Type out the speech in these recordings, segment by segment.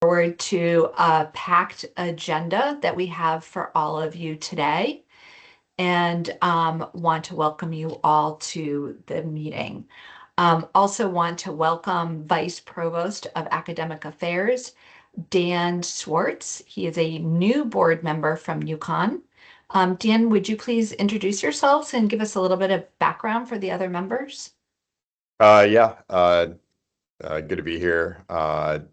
forward to a packed agenda that we have for all of you today, and want to welcome you all to the meeting. Also want to welcome Vice Provost of Academic Affairs, Dan Schwartz. He is a new board member from UConn. Dan, would you please introduce yourselves and give us a little bit of background for the other members? Good to be here.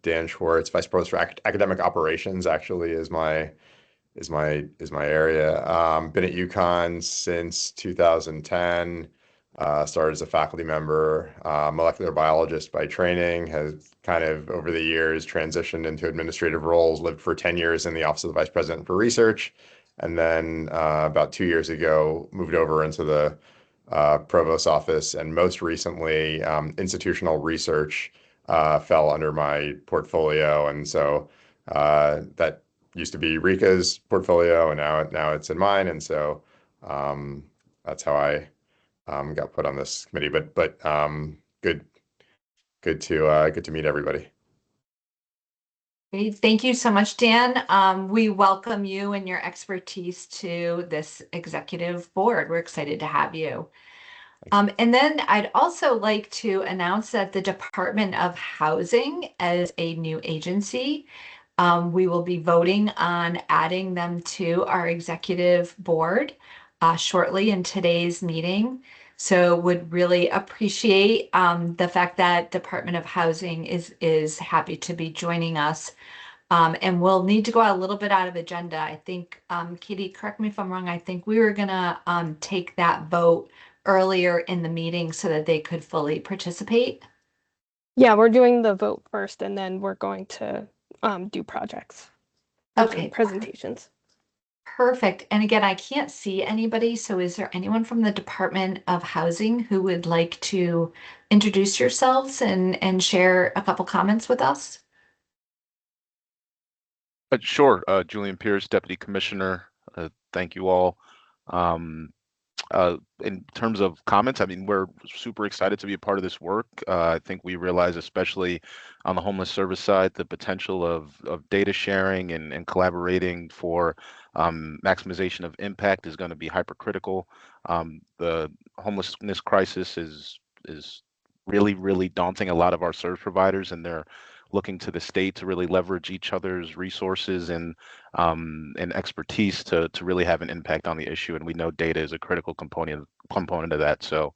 Dan Schwartz, Vice Provost for Academic Operations, actually is my area. Been at UConn since 2010. Started as a faculty member, molecular biologist by training, has kind of over the years transitioned into administrative roles, lived for 10 years in the Office of the Vice President for Research, and then about 2 years ago moved over into the Provost office, and most recently institutional research fell under my portfolio, and so that used to be Rika's portfolio, and now it's in mine, and so that's how I got put on this committee. But good to meet everybody. Great. Thank you so much, Dan. We welcome you and your expertise to this executive board. We're excited to have you. And then I'd also like to announce that the Department of Housing as a new agency, we will be voting on adding them to our executive board shortly in today's meeting. So would really appreciate the fact that Department of Housing is happy to be joining us. And we'll need to go a little bit out of agenda. I think, Katie, correct me if I'm wrong, I think we were gonna take that vote earlier in the meeting so that they could fully participate. Yeah, we're doing the vote first, and then we're going to do projects. Okay. Presentations. Perfect. And again, I can't see anybody. So is there anyone from the Department of Housing who would like to introduce yourselves and share a couple comments with us? Sure. Julian Pierce, Deputy Commissioner. Thank you all. In terms of comments, I mean, we're super excited to be a part of this work. I think we realize, especially on the homeless service side, the potential of data sharing and collaborating for maximization of impact is going to be hypercritical. The homelessness crisis is really, really daunting a lot of our service providers, and they're looking to the state to really leverage each other's resources and expertise to really have an impact on the issue. And we know data is a critical component of that. So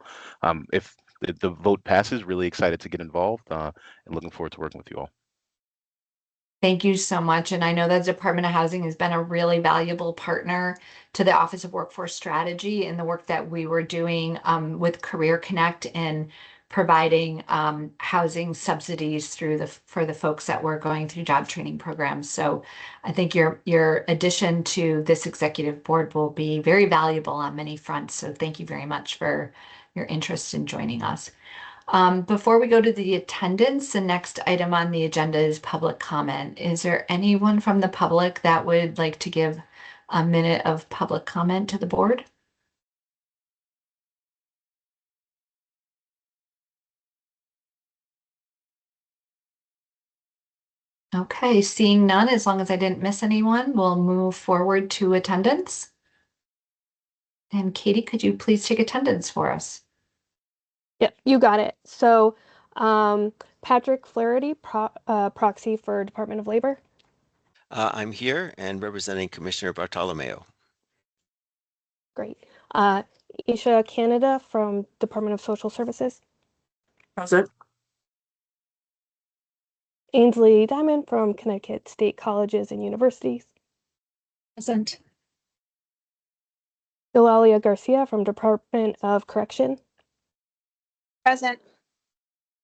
if the vote passes, really excited to get involved and looking forward to working with you all. Thank you so much. And I know that Department of Housing has been a really valuable partner to the Office of Workforce Strategy in the work that we were doing with Career Connect and providing housing subsidies for the folks that were going through job training programs. So I think your addition to this executive board will be very valuable on many fronts. So thank you very much for your interest in joining us. Before we go to the attendance, the next item on the agenda is public comment. Is there anyone from the public that would like to give a minute of public comment to the board? Okay, seeing none, as long as I didn't miss anyone, we'll move forward to attendance. And Katie, could you please take attendance for us? Yep, you got it. So Patrick Flaherty, proxy for Department of Labor. I'm here and representing Commissioner Bartolomeo. Great. Isha Canada from Department of Social Services. Present. Ainsley Diamond from Connecticut State Colleges and Universities. Present. Eulalia Garcia from Department of Correction. Present.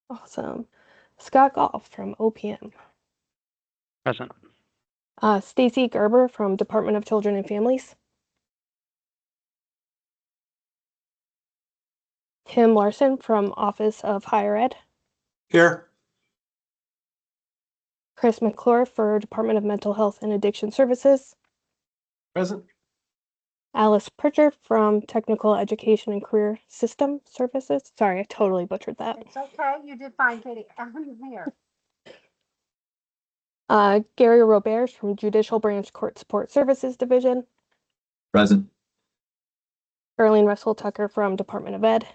Awesome. Scott Goff from OPM. Present. Stacy Gerber from Department of Children and Families. Tim Larson from Office of Higher Ed. Here. Chris McClure for Department of Mental Health and Addiction Services. Present. Alice Pritchard from Technical Education and Career System Services. Sorry, I totally butchered that. It's okay. You did fine, Katie. I'm here. Gary Roberts from Judicial Branch Court Support Services Division. Present. Erlene Russell Tucker from Department of Ed.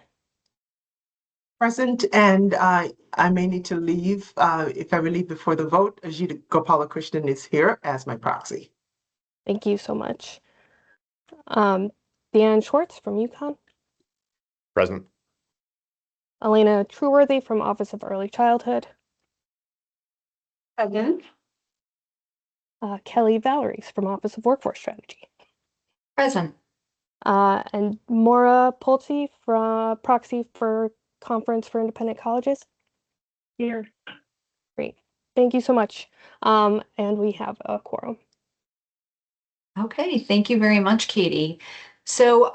Present, and I may need to leave. If I will leave before the vote, Ajita Gopalakrishnan is here as my proxy. Thank you so much. Dan Schwartz from UConn. Present. Elena Trueworthy from Office of Early Childhood. Present. Kelly Valeries from Office of Workforce Strategy. Present. And Maura Polsey from proxy for Conference for Independent Colleges. Here. Great. Thank you so much. And we have a quorum. Okay, thank you very much, Katie. So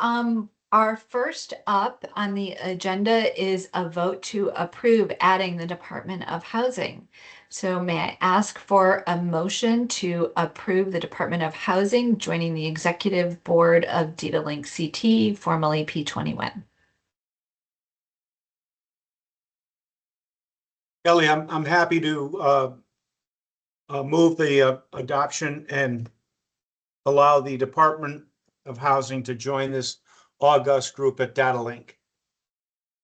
our first up on the agenda is a vote to approve adding the Department of Housing. So may I ask for a motion to approve the Department of Housing joining the Executive Board of DataLinkCT, formerly P21? Kelly, I'm happy to move the adoption and allow the Department of Housing to join this august group at DataLink.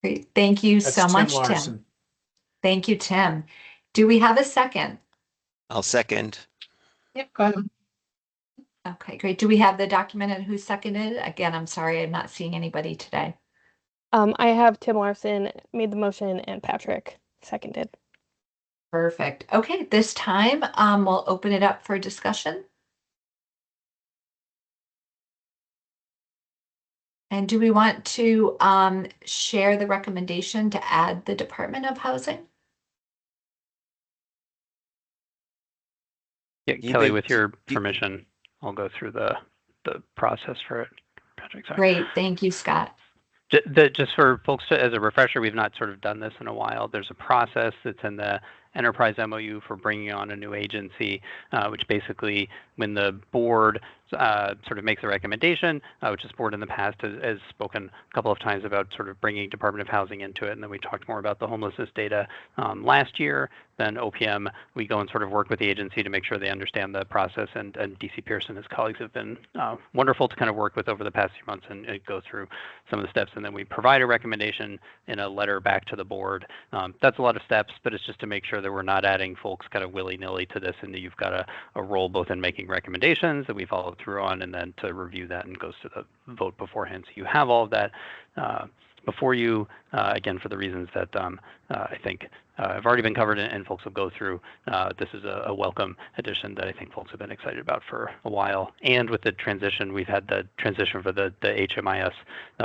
Great, thank you That's so Tim much, Larson. Tim. Thank you, Tim. Do we have a second? I'll second. Yep, go ahead. Okay, great. Do we have the documented who seconded? Again, I'm sorry, I'm not seeing anybody today. I have Tim Larson made the motion and Patrick seconded. Perfect. Okay, this time we'll open it up for discussion. And do we want to share the recommendation to add the Department of Housing? Yeah, You Kelly, may- with your you- permission, I'll go through the process for it. Patrick, sorry. Great, thank you, Scott. Just for folks as a refresher, we've not sort of done this in a while. There's a process that's in the enterprise MOU for bringing on a new agency, which basically when the board sort of makes a recommendation, which this board in the past has spoken a couple of times about sort of bringing Department of Housing into it. And then we talked more about the homelessness data last year. Then OPM, we go and sort of work with the agency to make sure they understand the process. And DC Pierce and his colleagues have been wonderful to kind of work with over the past few months and go through some of the steps. And then we provide a recommendation in a letter back to the board. That's a lot of steps, but it's just to make sure that we're not adding folks kind of willy-nilly to this, and that you've got a role both in making recommendations that we follow through on, and then to review that and goes to the vote beforehand. So you have all of that before you, again, for the reasons that I think have already been covered and folks will go through. This is a welcome addition that I think folks have been excited about for a while. And with the transition, we've had the transition for the HMIS,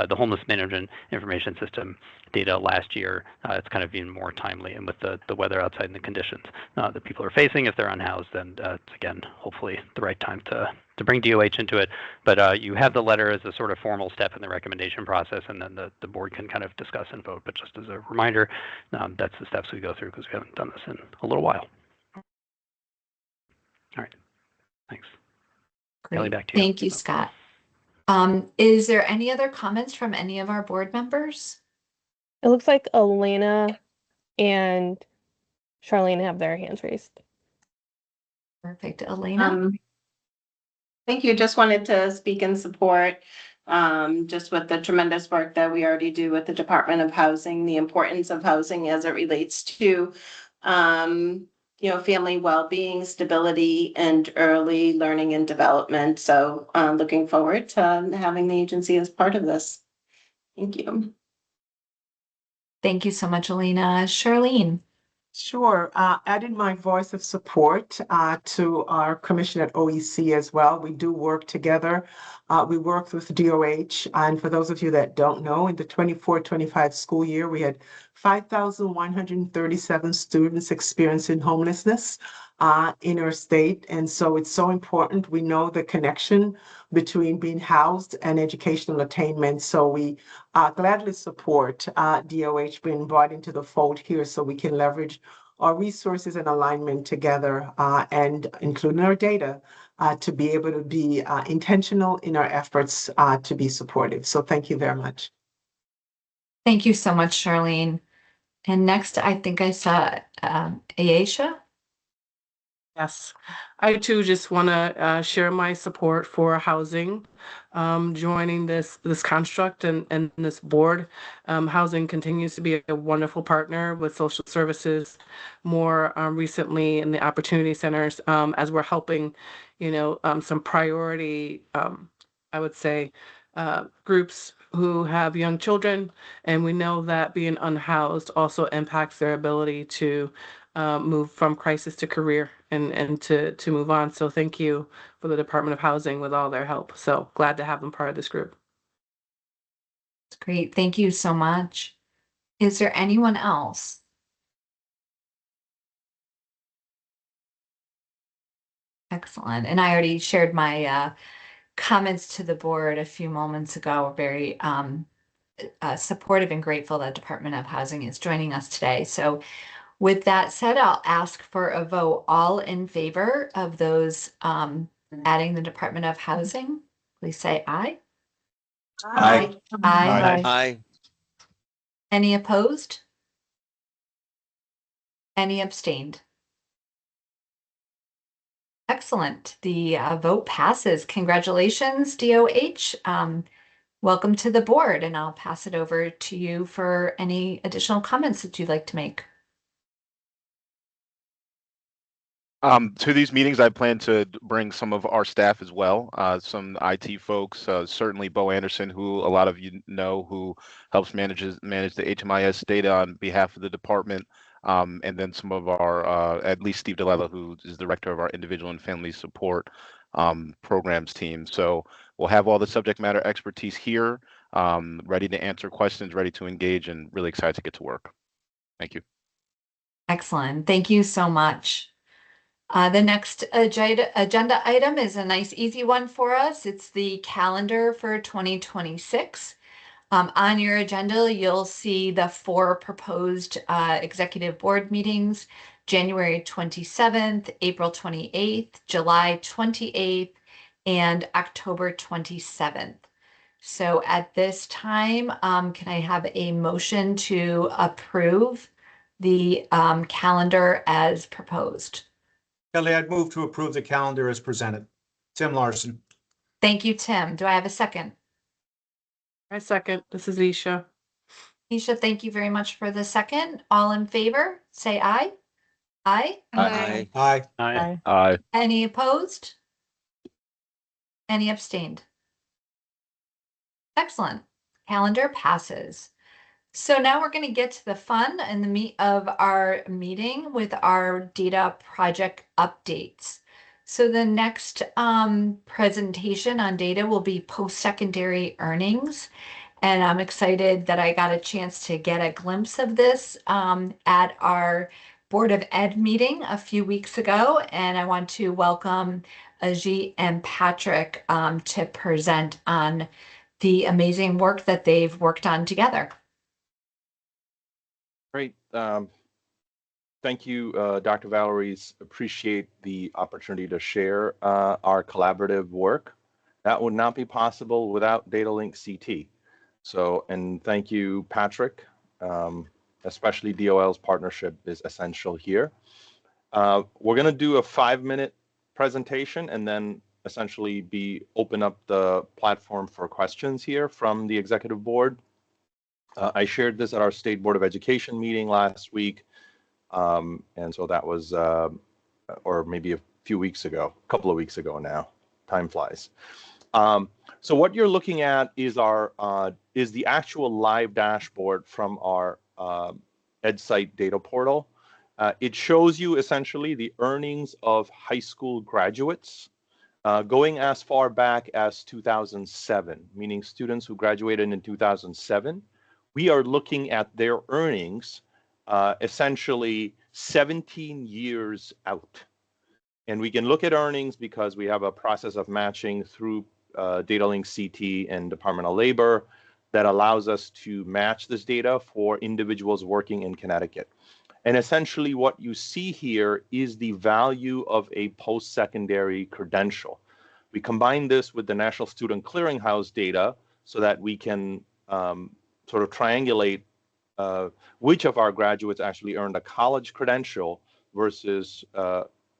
the Homeless Management Information System data last year. It's kind of even more timely, and with the weather outside and the conditions that people are facing if they're unhoused, then it's again, hopefully the right time to bring DOH into it. But you have the letter as a sort of formal step in the recommendation process, and then the board can kind of discuss and vote. But just as a reminder, that's the steps we go through because we haven't done this in a little while. All right, thanks. Kelly, Great, back to you. thank you, Scott. Is there any other comments from any of our board members? It looks like Elena and Charlene have their hands raised. Perfect, Elena. Thank you. Just wanted to speak in support, just with the tremendous work that we already do with the Department of Housing, the importance of housing as it relates to, family well-being, stability, and early learning and development. So looking forward to having the agency as part of this. Thank you. Thank you so much, Elena. Charlene. Sure. Adding my voice of support to our commission at OEC as well. We do work together. We worked with DOH. And for those of you that don't know, in the 24-25 school year, we had 5,137 students experiencing homelessness in our state. And so it's so important. We know the connection between being housed and educational attainment. So we gladly support DOH being brought into the fold here so we can leverage our resources and alignment together and including our data to be able to be intentional in our efforts to be supportive. So thank you very much. Thank you so much, Charlene. And next, I think I saw Ayesha. Yes, I too just want to share my support for housing, joining this construct and this board. Housing continues to be a wonderful partner with social services, more recently in the opportunity centers, as we're helping, some priority, I would say, groups who have young children, and we know that being unhoused also impacts their ability to move from crisis to career and to move on. So thank you for the Department of Housing with all their help. So glad to have them part of this group. It's great. Thank you so much. Is there anyone else? Excellent. And I already shared my comments to the board a few moments ago. We're very supportive and grateful that Department of Housing is joining us today. So with that said, I'll ask for a vote. All in favor of those adding the Department of Housing, please say aye. Aye. Aye. Aye. Any opposed? Any abstained? Excellent. The vote passes. Congratulations, DOH. Welcome to the board, and I'll pass it over to you for any additional comments that you'd like to make. To these meetings, I plan to bring some of our staff as well, some IT folks, certainly Bo Anderson, who a lot of you know, who helps manage the HMIS data on behalf of the department, and then some of our, at least Steve Delella, who is the director of our individual and family support programs team. So we'll have all the subject matter expertise here, ready to answer questions, ready to engage, and really excited to get to work. Thank you. Excellent. Thank you so much. The next agenda item is a nice, easy one for us. It's the calendar for 2026. On your agenda, you'll see the 4 proposed executive board meetings, January 27th, April 28th, July 28th, and October 27th. So at this time, can I have a motion to approve the calendar as proposed? Kelly, I'd move to approve the calendar as presented. Tim Larson. Thank you, Tim. Do I have a second? I second. This is Isha. Isha, thank you very much for the second. All in favor, say aye. Aye. Aye. Aye. Aye. Aye. Any opposed? Any abstained? Excellent. Calendar passes. So now we're going to get to the fun and the meat of our meeting with our data project updates. So the next presentation on data will be post-secondary earnings. And I'm excited that I got a chance to get a glimpse of this at our Board of Ed meeting a few weeks ago. And I want to welcome Ajit and Patrick to present on the amazing work that they've worked on together. Great. Thank you, Dr. Valories. Appreciate the opportunity to share our collaborative work. That would not be possible without DataLinkCT. So, and thank you, Patrick. Especially DOL's partnership is essential here. We're going to do a 5-minute presentation and then essentially open up the platform for questions here from the executive board. I shared this at our State Board of Education meeting last week. And so that was, or maybe a couple of weeks ago now. Time flies. So what you're looking at is is the actual live dashboard from our EdSite data portal. It shows you essentially the earnings of high school graduates going as far back as 2007, meaning students who graduated in 2007. We are looking at their earnings essentially 17 years out. And we can look at earnings because we have a process of matching through DataLinkCT and Department of Labor that allows us to match this data for individuals working in Connecticut. And essentially what you see here is the value of a post-secondary credential. We combine this with the National Student Clearinghouse data so that we can sort of triangulate which of our graduates actually earned a college credential versus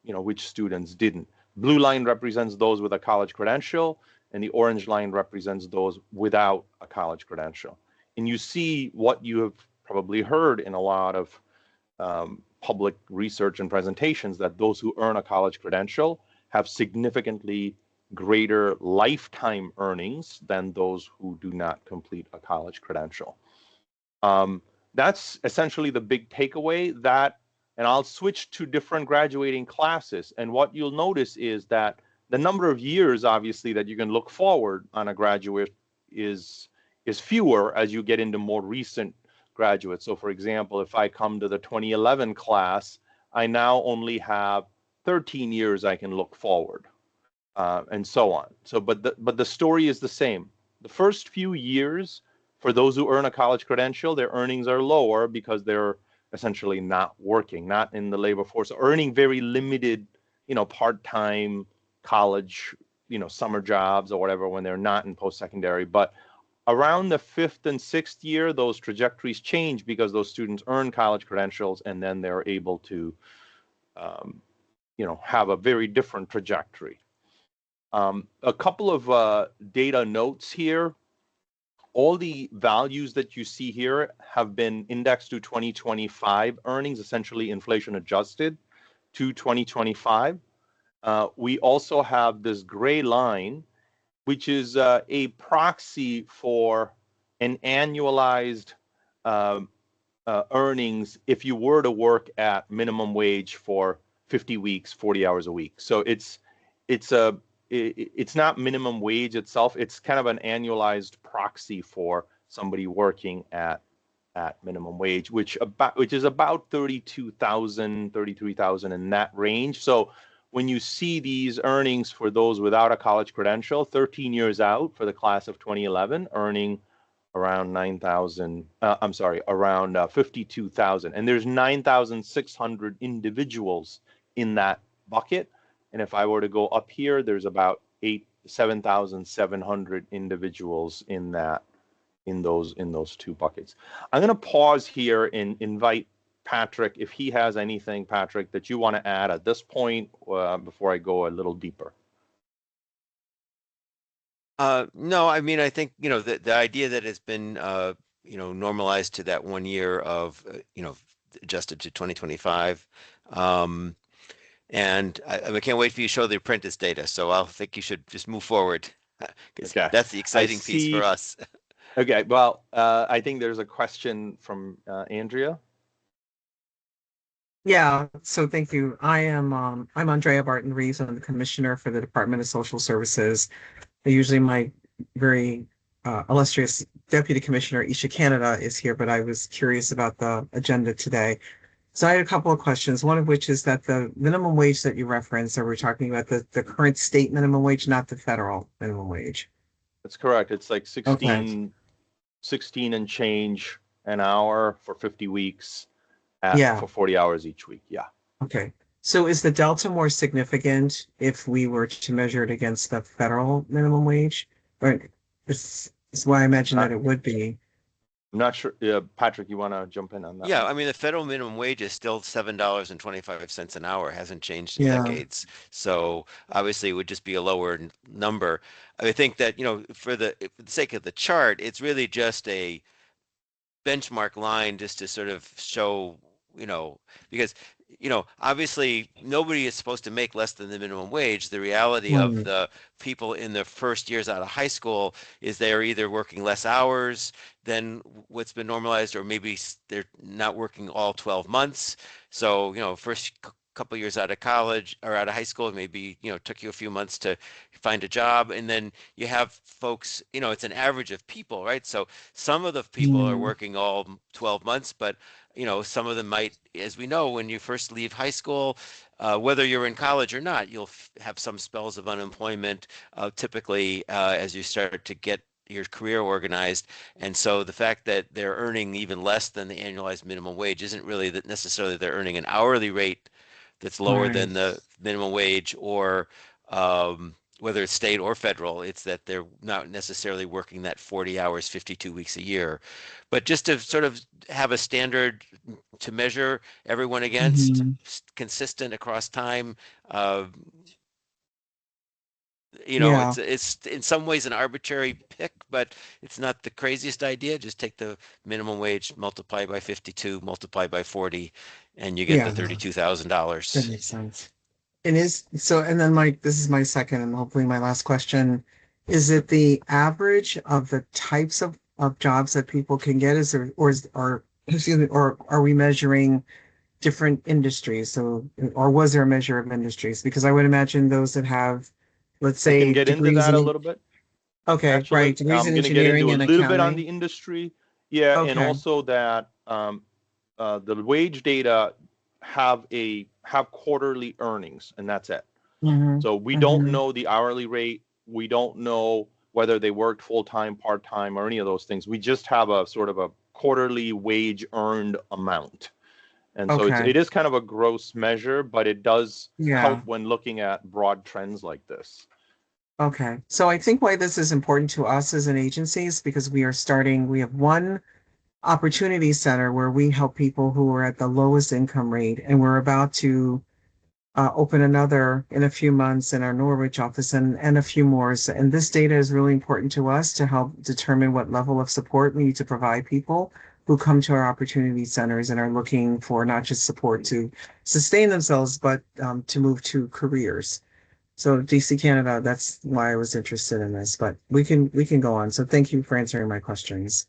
which students didn't. Blue line represents those with a college credential, and the orange line represents those without a college credential. And you see what you have probably heard in a lot of public research and presentations, that those who earn a college credential have significantly greater lifetime earnings than those who do not complete a college credential. That's essentially the big takeaway. And I'll switch to different graduating classes. And what you'll notice is that the number of years, obviously, that you can look forward on a graduate is fewer as you get into more recent graduates. So for example, if I come to the 2011 class, I now only have 13 years I can look forward, and so on. So, but the story is the same. The first few years, for those who earn a college credential, their earnings are lower because they're essentially not working, not in the labor force, earning very limited, part-time college, summer jobs or whatever when they're not in post-secondary. But around the 5th and 6th year, those trajectories change because those students earn college credentials, and then they're able to, have a very different trajectory. A couple of data notes here. All the values that you see here have been indexed to 2025 earnings, essentially inflation adjusted to 2025. We also have this gray line, which is a proxy for an annualized earnings if you were to work at minimum wage for 50 weeks, 40 hours a week. So it's not minimum wage itself. It's kind of an annualized proxy for somebody working at minimum wage, which is about 32,000, 33,000 in that range. So when you see these earnings for those without a college credential, 13 years out for the class of 2011, earning around 52,000. And there's 9,600 individuals in that bucket. And if I were to go up here, there's about 7,700 individuals in those two buckets. I'm going to pause here and invite Patrick, if he has anything, Patrick, that you want to add at this point before I go a little deeper. No, I mean, I think, the idea that it's been, normalized to that 1 year of, adjusted to 2025. And I can't wait for you to show the apprentice data. So I think you should just move forward, because that's the exciting piece for us. Okay, well, I think there's a question from Andrea. Yeah, so thank you. I'm Andrea Barton Reeves. I'm the commissioner for the Department of Social Services. Usually my very illustrious Deputy Commissioner Isha Canada is here, but I was curious about the agenda today. So I had a couple of questions, one of which is that the minimum wage that you referenced, are we talking about the current state minimum wage, not the federal minimum wage? That's correct. It's like 16 Okay. 16 and change an hour for 50 weeks for 40 hours each week. Yeah. Okay. So is the delta more significant if we were to measure it against the federal minimum wage? Or it's why I imagine that it would be. I'm not sure. Patrick, you want to jump in on that? Yeah, I mean, the federal minimum wage is still $7.25 an hour, hasn't changed in decades. So obviously it would just be a lower number. I think that, for the sake of the chart, it's really just a benchmark line just to sort of show, because obviously nobody is supposed to make less than the minimum wage. The reality of the people in the first years out of high school is they're either working less hours than what's been normalized, or maybe they're not working all 12 months. So, first couple years out of college or out of high school, maybe, took you a few months to find a job. And then you have folks, it's an average of people, right? So some of the people are working all 12 months, but some of them might, as we know, when you first leave high school, whether you're in college or not, you'll have some spells of unemployment, typically as you start to get your career organized. And so the fact that they're earning even less than the annualized minimum wage isn't really that necessarily they're earning an hourly rate that's lower than the minimum wage, or whether it's state or federal, it's that they're not necessarily working that 40 hours, 52 weeks a year. But just to sort of have a standard to measure everyone against, Mm-hmm. consistent across time, uh, you know, Yeah. it's in some ways an arbitrary pick, but it's not the craziest idea. Just take the minimum wage, multiply by 52, multiply by 40, and you get the Yeah. That $32,000. makes sense. And and then this is my second and hopefully my last question. Is it the average of the types of jobs that people can get? Is there, or excuse me, or are we measuring different industries? So, or was there a measure of industries? Because I would imagine those that have, let's I can say, get into degrees that a in, little bit. okay, right, Actually, degrees I'm in going to get engineering into a and little bit on the accounting. industry. Yeah, and Okay. also that the wage data have quarterly earnings, and that's it. Mm-hmm. So we don't Mm-hmm. know the hourly rate. We don't know whether they worked full-time, part-time, or any of those things. We just have a sort of a quarterly wage earned amount. And so Okay. it is kind of a gross measure, but it does Yeah. help when looking at broad trends like this. Okay. So I think why this is important to us as an agency is because we have one opportunity center where we help people who are at the lowest income rate, and we're about to open another in a few months in our Norwich office and a few more. And this data is really important to us to help determine what level of support we need to provide people who come to our opportunity centers and are looking for not just support to sustain themselves, but to move to careers. So DC Canada, that's why I was interested in this, but we can go on. So thank you for answering my questions.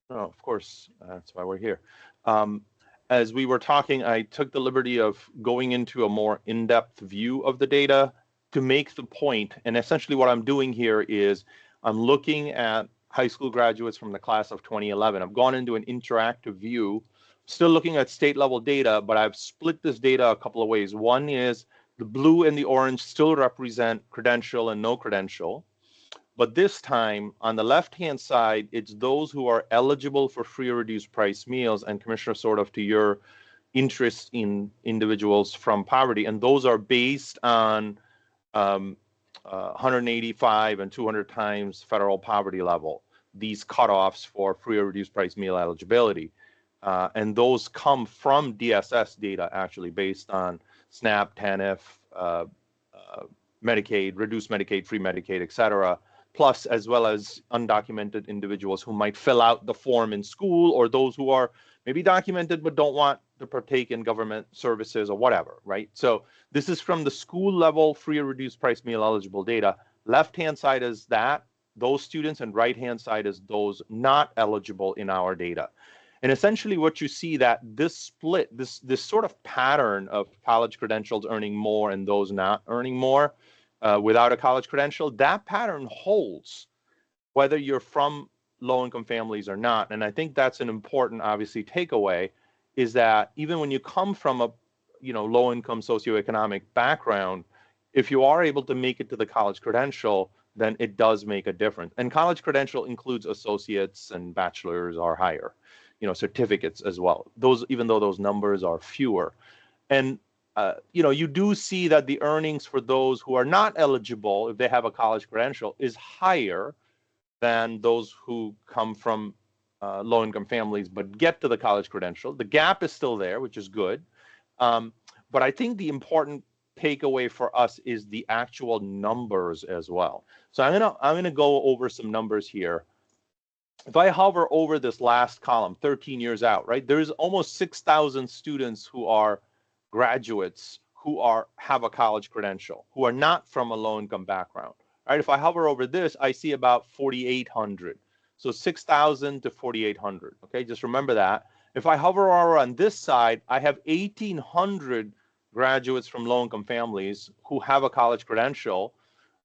Oh, of course, that's why we're here. Um, as we were talking, I took the liberty of going into a more in-depth view of the data to make the point. And essentially what I'm doing here is I'm looking at high school graduates from the class of 2011. I've gone into an interactive view, still looking at state level data, but I've split this data a couple of ways. One is the blue and the orange still represent credential and no credential. But this time, on the left-hand side, it's those who are eligible for free or reduced price meals, and Commissioner, sort of to your interest in individuals from poverty, and those are based on 185 and 200 times federal poverty level, these cutoffs for free or reduced price meal eligibility. And those come from DSS data, actually, based on SNAP, TANF, Medicaid, reduced Medicaid, free Medicaid, et cetera, plus as well as undocumented individuals who might fill out the form in school, or those who are maybe documented but don't want to partake in government services or whatever, right? So this is from the school level free or reduced price meal eligible data. Left-hand side is that, those students, and right-hand side is those not eligible in our data. And essentially what you see that this split, this sort of pattern of college credentials earning more and those not earning more without a college credential, that pattern holds whether you're from low-income families or not. And I think that's an important, obviously, takeaway, is that even when you come from a low-income socioeconomic background, if you are able to make it to the college credential, then it does make a difference. And college credential includes associates and bachelors or higher, certificates as well. Those, even though those numbers are fewer. And you do see that the earnings for those who are not eligible, if they have a college credential, is higher than those who come from low-income families but get to the college credential. The gap is still there, which is good. But I think the important takeaway for us is the actual numbers as well. So I'm gonna go over some numbers here. If I hover over this last column, 13 years out, right, there's almost 6,000 students who are graduates who have a college credential, who are not from a low-income background. Right? If I hover over this, I see about 4,800. So 6,000 to 4,800. Okay, just remember that. If I hover over on this side, I have 1,800 graduates from low-income families who have a college credential.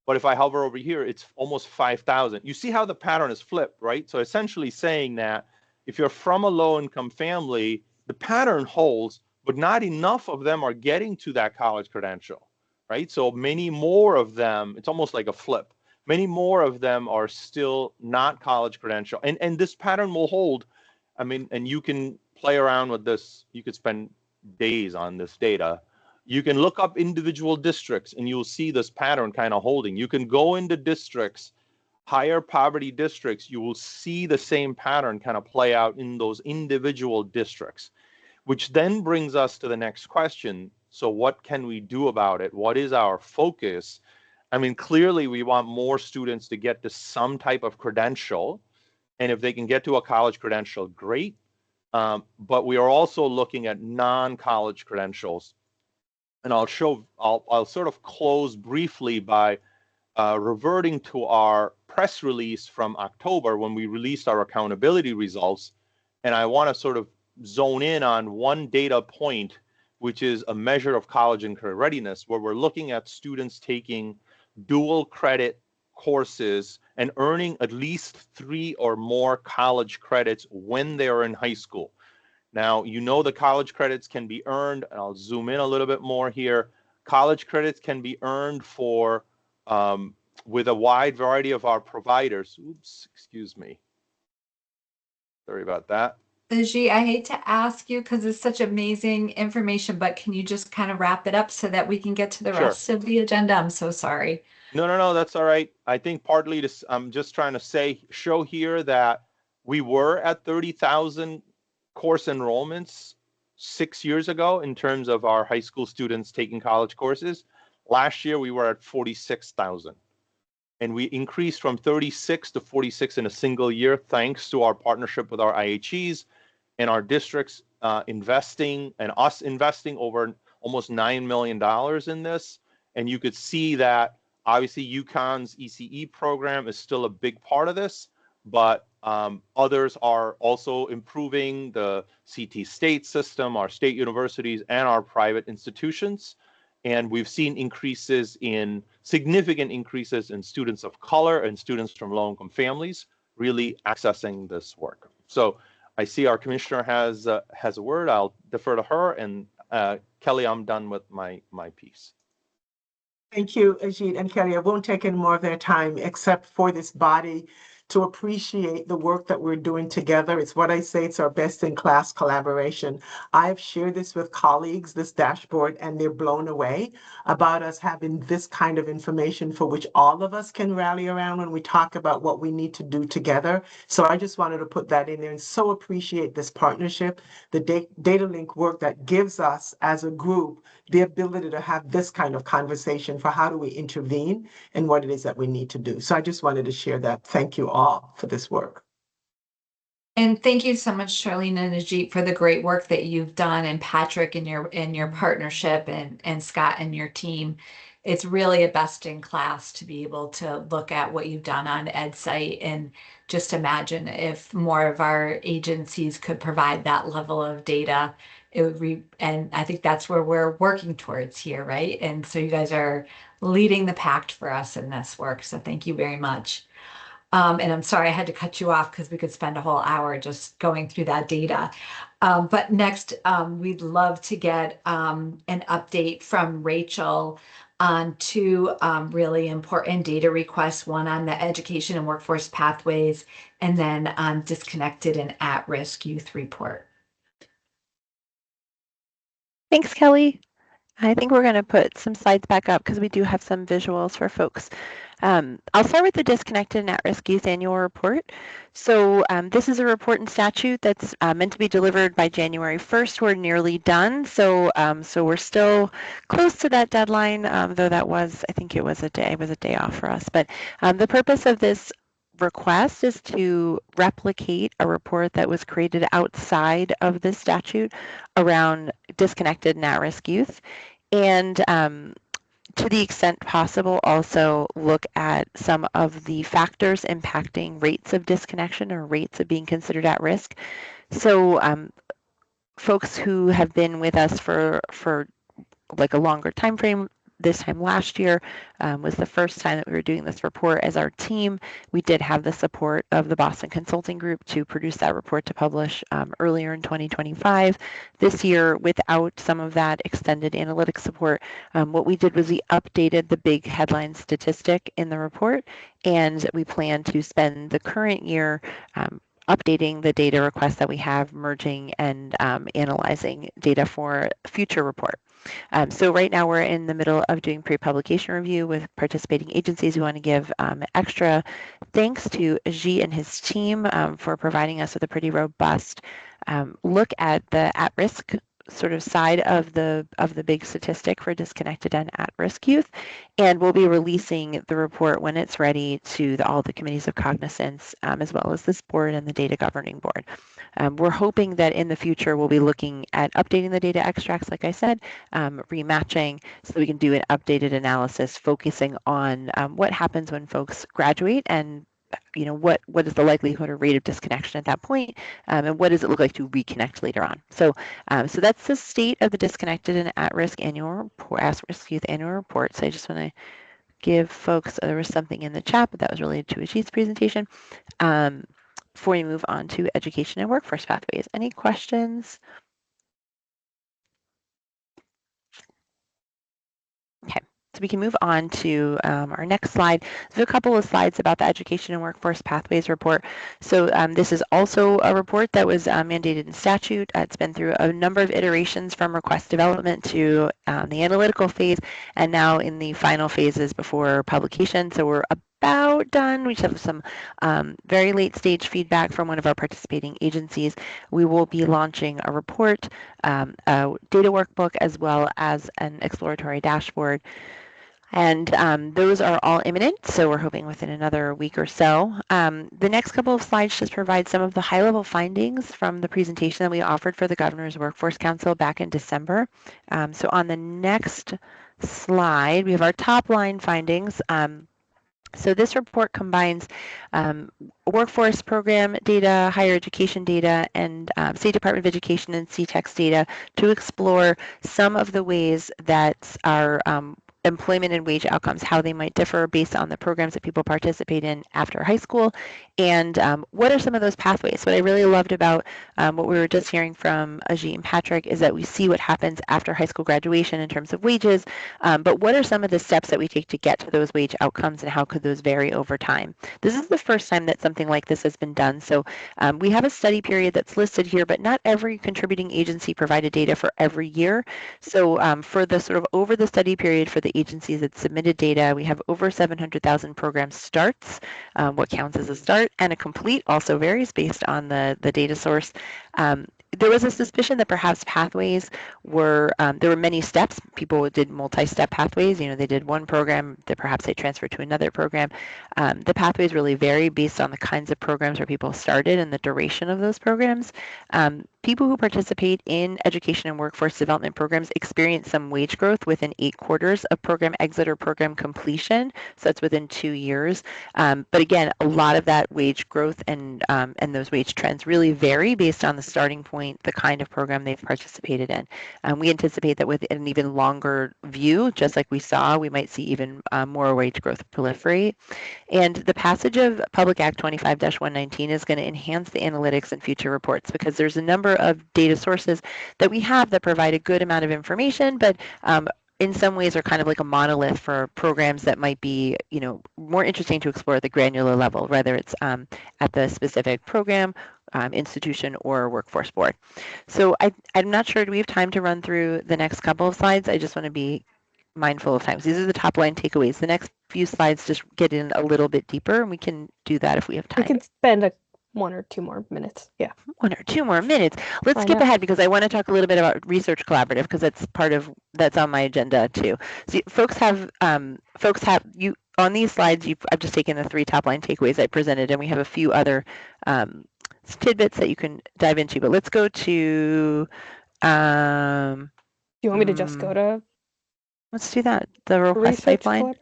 But if I hover over here, it's almost 5,000. You see how the pattern is flipped, right? So essentially saying that if you're from a low-income family, the pattern holds, but not enough of them are getting to that college credential, right? So many more of them, it's almost like a flip. Many more of them are still not college credential. And this pattern will hold. I mean, and you can play around with this. You could spend days on this data. You can look up individual districts and you'll see this pattern kind of holding. You can go into districts, higher poverty districts, you will see the same pattern kind of play out in those individual districts, which then brings us to the next question. So what can we do about it? What is our focus? I mean, clearly we want more students to get to some type of credential. And if they can get to a college credential, great. But we are also looking at non-college credentials. And I'll sort of close briefly by reverting to our press release from October when we released our accountability results. And I want to sort of zone in on one data point, which is a measure of college and career readiness, where we're looking at students taking dual credit courses and earning at least 3 or more college credits when they're in high school. Now, you know the college credits can be earned, and I'll zoom in a little bit more here. College credits can be earned for with a wide variety of our providers. Oops, excuse me. Sorry about that. Ajit, I hate to ask you because it's such amazing information, but can you just kind of wrap it up so that we can get to the rest of the agenda? I'm so sorry. No, that's all right. I think partly I'm just trying to show here that we were at 30,000 course enrollments 6 years ago in terms of our high school students taking college courses. Last year, we were at 46,000. And we increased from 36 to 46 in a single year, thanks to our partnership with our IHEs and our districts investing and us investing over almost $9 million in this. And you could see that obviously UConn's ECE program is still a big part of this, but others are also improving the CT state system, our state universities, and our private institutions. And we've seen significant increases in students of color and students from low-income families really accessing this work. So I see our commissioner has a word. I'll defer to her. And Kelly, I'm done with my piece. Thank you, Ajit and Kelly. I won't take any more of their time except for this body to appreciate the work that we're doing together. It's what I say, it's our best in class collaboration. I've shared this with colleagues, this dashboard, and they're blown away about us having this kind of information for which all of us can rally around when we talk about what we need to do together. So I just wanted to put that in there and so appreciate this partnership, the DataLink work that gives us as a group the ability to have this kind of conversation for how do we intervene and what it is that we need to do. So I just wanted to share that. Thank you all for this work. And thank you so much, Charlene and Ajit, for the great work that you've done, and Patrick and your partnership, and Scott and your team. It's really a best in class to be able to look at what you've done on EdSite, and just imagine if more of our agencies could provide that level of data. It would and I think that's where we're working towards here, right? And so you guys are leading the pact for us in this work. So thank you very much. And I'm sorry I had to cut you off because we could spend a whole hour just going through that data. But next, we'd love to get an update from Rachel on 2 really important data requests, one on the education and workforce pathways, and then on disconnected and at-risk youth report. Thanks, Kelly. I think we're going to put some slides back up because we do have some visuals for folks. I'll start with the Disconnected and At-Risk Youth Annual Report. So this is a report and statute that's meant to be delivered by January 1st. We're nearly done, so we're still close to that deadline, though that was, I think it was a day off for us. But the purpose of this request is to replicate a report that was created outside of this statute around disconnected and at-risk youth, and to the extent possible also look at some of the factors impacting rates of disconnection or rates of being considered at risk. So folks who have been with us for like a longer time frame, this time last year was the first time that we were doing this report as our team. We did have the support of the Boston Consulting Group to produce that report to publish earlier in 2025. This year, without some of that extended analytic support, what we did was we updated the big headline statistic in the report, and we plan to spend the current year updating the data requests that we have, merging and analyzing data for a future report. So right now we're in the middle of doing pre-publication review with participating agencies. We want to give extra thanks to Ajit and his team for providing us with a pretty robust look at the at-risk sort of side of the big statistic for disconnected and at-risk youth, and we'll be releasing the report when it's ready to all the committees of cognizance, as well as this board and the data governing board. We're hoping that in the future we'll be looking at updating the data extracts, like I said, rematching, so that we can do an updated analysis focusing on what happens when folks graduate, and what is the likelihood or rate of disconnection at that point, and what does it look like to reconnect later on. So that's the state of the disconnected and at-risk annual report, at-risk youth annual report. So I just want to give folks, there was something in the chat, but that was related to Ajit's presentation. Before we move on to education and workforce pathways, any questions? Okay. So we can move on to our next slide. There's a couple of slides about the Education and Workforce Pathways report. So this is also a report that was mandated in statute. It's been through a number of iterations from request development to the analytical phase, and now in the final phases before publication. So we're about done. We just have some very late stage feedback from one of our participating agencies. We will be launching a report, a data workbook, as well as an exploratory dashboard. And those are all imminent, so we're hoping within another week or so. The next couple of slides just provide some of the high-level findings from the presentation that we offered for the Governor's Workforce Council back in December. So on the next slide, we have our top-line findings. So this report combines workforce program data, higher education data, and State Department of Education and CTEX data to explore some of the ways that our employment and wage outcomes, how they might differ based on the programs that people participate in after high school, and what are some of those pathways. What I really loved about what we were just hearing from Ajit and Patrick is that we see what happens after high school graduation in terms of wages, but what are some of the steps that we take to get to those wage outcomes, and how could those vary over time? This is the first time that something like this has been done. So we have a study period that's listed here, but not every contributing agency provided data for every year. So for the sort of over the study period for the agencies that submitted data, we have over 700,000 program starts. What counts as a start and a complete also varies based on the data source. There was a suspicion that perhaps pathways were, there were many steps. People did multi-step pathways. They did one program, that perhaps they transferred to another program. The pathways really vary based on the kinds of programs where people started and the duration of those programs. People who participate in education and workforce development programs experience some wage growth within 8 quarters of program exit or program completion. So that's within 2 years. But again, a lot of that wage growth and those wage trends really vary based on the starting point, the kind of program they've participated in. We anticipate that with an even longer view, just like we saw, we might see even more wage growth proliferate. And the passage of Public Act 25-119 is going to enhance the analytics in future reports, because there's a number of data sources that we have that provide a good amount of information, but in some ways are kind of like a monolith for programs that might be, more interesting to explore at the granular level, whether it's at the specific program, institution, or workforce board. So I'm not sure, do we have time to run through the next couple of slides? I just want to be mindful of time. So these are the top line takeaways. The next few slides just get in a little bit deeper, and we can do that if we have time. We can spend 1 or 2 more minutes. Yeah. 1 or 2 more minutes. Let's skip ahead, because I want to talk a little bit about Research Collaborative, because that's on my agenda too. So folks have you on these slides. I've just taken the 3 top line takeaways I presented, and we have a few other tidbits that you can dive into. But let's go to. Do you want me to just go to? Let's do that. The request Research pipeline.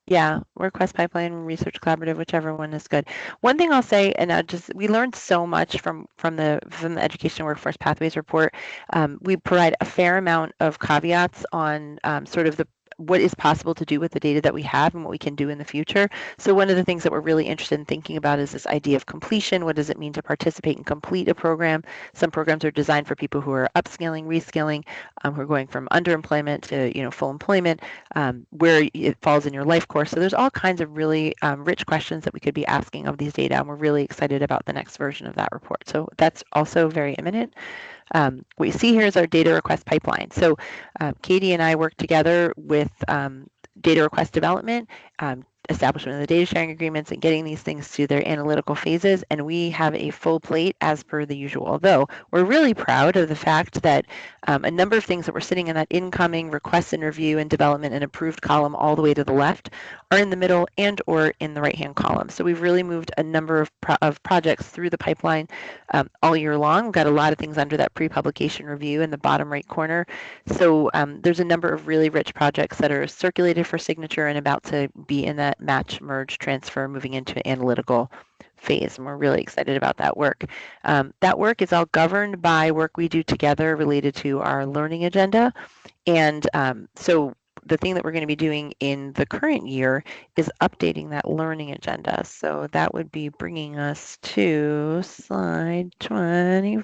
Yeah, request pipeline, research collaborative, whichever one is good. One thing I'll say, and we learned so much from the Education and Workforce Pathways report. We provide a fair amount of caveats on sort of what is possible to do with the data that we have and what we can do in the future. So one of the things that we're really interested in thinking about is this idea of completion. What does it mean to participate and complete a program? Some programs are designed for people who are upskilling, reskilling, who are going from underemployment to full employment, where it falls in your life course. So there's all kinds of really rich questions that we could be asking of these data, and we're really excited about the next version of that report. So that's also very imminent. What you see here is our data request pipeline. So Katie and I work together with data request development, establishment of the data sharing agreements, and getting these things to their analytical phases. And we have a full plate as per the usual. Although we're really proud of the fact that a number of things that were sitting in that incoming request and review and development and approved column all the way to the left are in the middle and or in the right-hand column. So we've really moved a number of projects through the pipeline all year long. We've got a lot of things under that pre-publication review in the bottom right corner. So there's a number of really rich projects that are circulated for signature and about to be in that match, merge, transfer, moving into analytical phase. And we're really excited about that work. That work is all governed by work we do together related to our learning agenda. And so the thing that we're going to be doing in the current year is updating that learning agenda. So that would be bringing us to slide 20.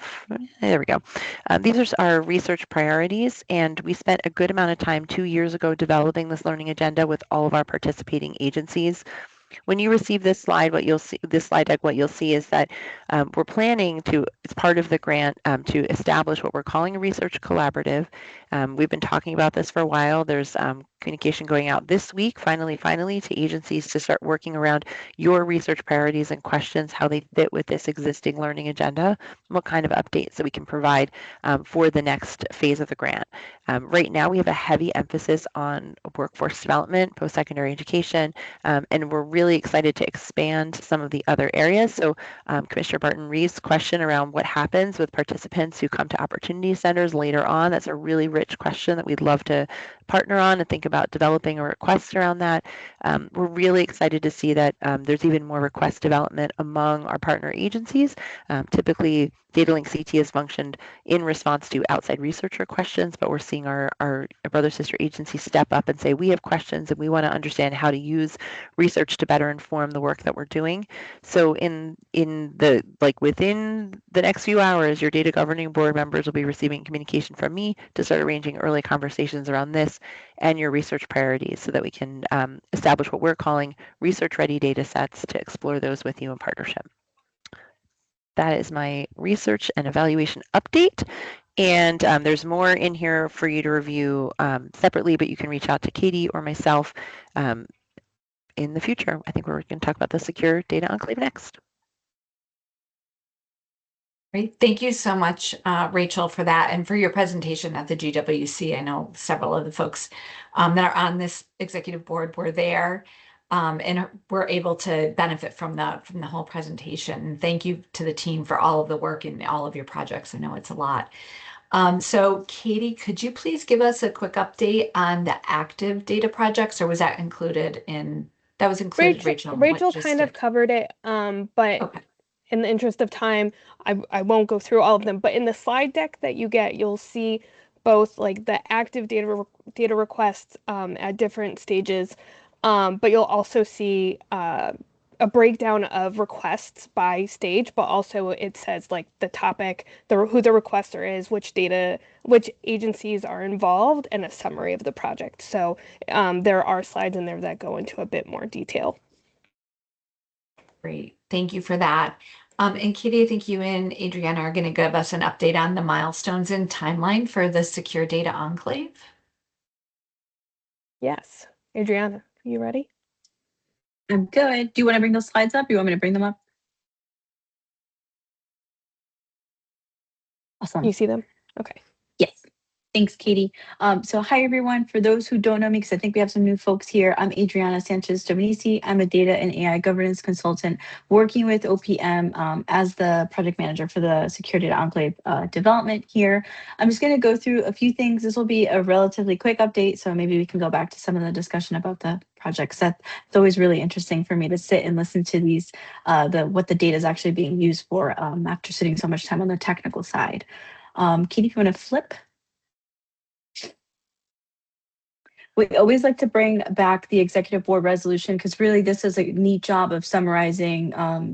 There we go. These are our research priorities, and we spent a good amount of time 2 years ago developing this learning agenda with all of our participating agencies. When you receive this slide, what you'll see, this slide deck, what you'll see is that we're planning to, it's part of the grant, to establish what we're calling a research collaborative. We've been talking about this for a while. There's communication going out this week, finally, to agencies to start working around your research priorities and questions, how they fit with this existing learning agenda, what kind of updates that we can provide for the next phase of the grant. Right now, we have a heavy emphasis on workforce development, post-secondary education, and we're really excited to expand some of the other areas. So Commissioner Barton-Reeves' question around what happens with participants who come to opportunity centers later on, that's a really rich question that we'd love to partner on and think about developing a request around that. We're really excited to see that there's even more request development among our partner agencies. Typically, DataLinkCT has functioned in response to outside researcher questions, but we're seeing our brother sister agencies step up and say, we have questions and we want to understand how to use research to better inform the work that we're doing. So within the next few hours, your data governing board members will be receiving communication from me to start arranging early conversations around this and your research priorities so that we can establish what we're calling research-ready data sets to explore those with you in partnership. That is my research and evaluation update. And there's more in here for you to review separately, but you can reach out to Katie or myself in the future. I think we're going to talk about the Secure Data Enclave next. Great. Thank you so much, Rachel, for that and for your presentation at the GWC. I know several of the folks that are on this executive board were there and were able to benefit from the whole presentation. Thank you to the team for all of the work in all of your projects. I know it's a lot. So Katie, could you please give us a quick update on the active data projects, or was that included in, that was included, Rachel? Rachel kind of covered it, but okay. In the interest of time, I won't go through all of them, but in the slide deck that you get, you'll see both like the active data requests at different stages, but you'll also see a breakdown of requests by stage, but also it says like the topic, who the requester is, which agencies are involved, and a summary of the project. So there are slides in there that go into a bit more detail. Great, thank you for that. And Katie, I think you and Adriana are going to give us an update on the milestones and timeline for the Secure Data Enclave. Yes, Adriana, are you ready? I'm good. Do you want to bring those slides up? Or you want me to bring them up? Awesome. You see them? Okay. Yes. Thanks, Katie. So hi, everyone. For those who don't know me, because I think we have some new folks here, I'm Adriana Sanchez-Dominici. I'm a data and AI governance consultant working with OPM as the project manager for the Secure Data Enclave development here. I'm just going to go through a few things. This will be a relatively quick update, so maybe we can go back to some of the discussion about the projects. That's always really interesting for me to sit and listen to these, what the data is actually being used for after sitting so much time on the technical side. Katie, if you want to flip. We always like to bring back the executive board resolution because really this is a neat job of summarizing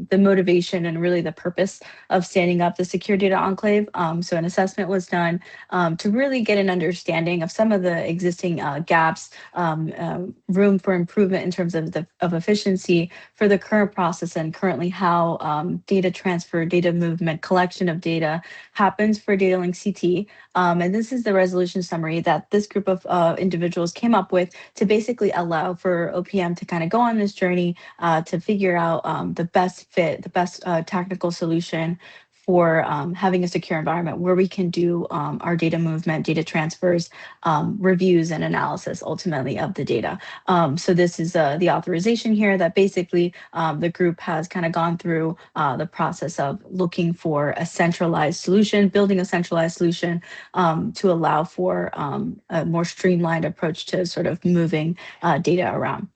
the motivation and really the purpose of standing up the Secure Data Enclave. So an assessment was done to really get an understanding of some of the existing gaps, room for improvement in terms of efficiency for the current process and currently how data transfer, data movement, collection of data happens for DataLinkCT. And this is the resolution summary that this group of individuals came up with to basically allow for OPM to kind of go on this journey to figure out the best fit, the best technical solution for having a secure environment where we can do our data movement, data transfers, reviews, and analysis ultimately of the data. So this is the authorization here that basically the group has kind of gone through the process of looking for a centralized solution, building a centralized solution to allow for a more streamlined approach to sort of moving data around.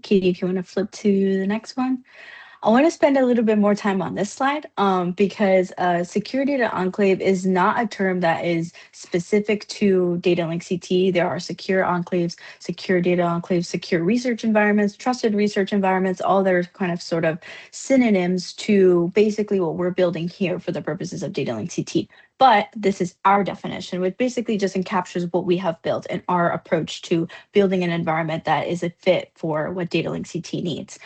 Katie, if you want to flip to the next one. I want to spend a little bit more time on this slide because Secure Data Enclave is not a term that is specific to DataLinkCT. There are secure enclaves, secure data enclaves, secure research environments, trusted research environments, all that are kind of sort of synonyms to basically what we're building here for the purposes of DataLinkCT. But this is our definition, which basically just encaptures what we have built and our approach to building an environment that is a fit for what DataLinkCT needs.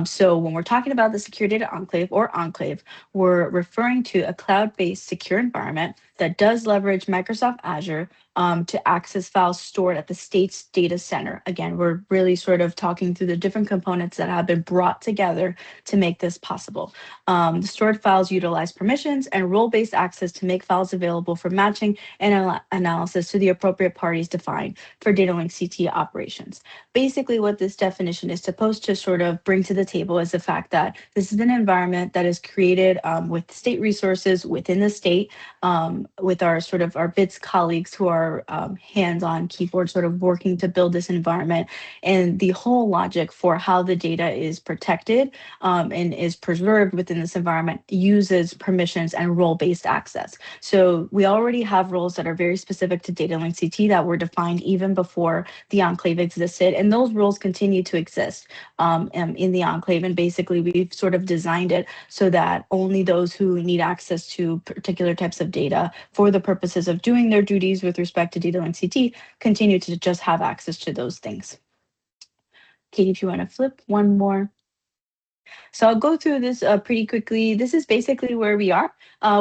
So when we're talking about the Secure Data Enclave or Enclave, we're referring to a cloud-based secure environment that does leverage Microsoft Azure to access files stored at the state's data center. Again, we're really sort of talking through the different components that have been brought together to make this possible. The stored files utilize permissions and role-based access to make files available for matching and analysis to the appropriate parties defined for DataLinkCT operations. Basically, what this definition is supposed to sort of bring to the table is the fact that this is an environment that is created with state resources within the state, with our sort of our BITS colleagues who are hands-on keyboard sort of working to build this environment. And the whole logic for how the data is protected and is preserved within this environment uses permissions and role-based access. So we already have roles that are very specific to DataLinkCT that were defined even before the Enclave existed. And those roles continue to exist in the Enclave. And basically, we've sort of designed it so that only those who need access to particular types of data for the purposes of doing their duties with respect to DataLinkCT continue to just have access to those things. Katie, if you want to flip one more. So I'll go through this pretty quickly. This is basically where we are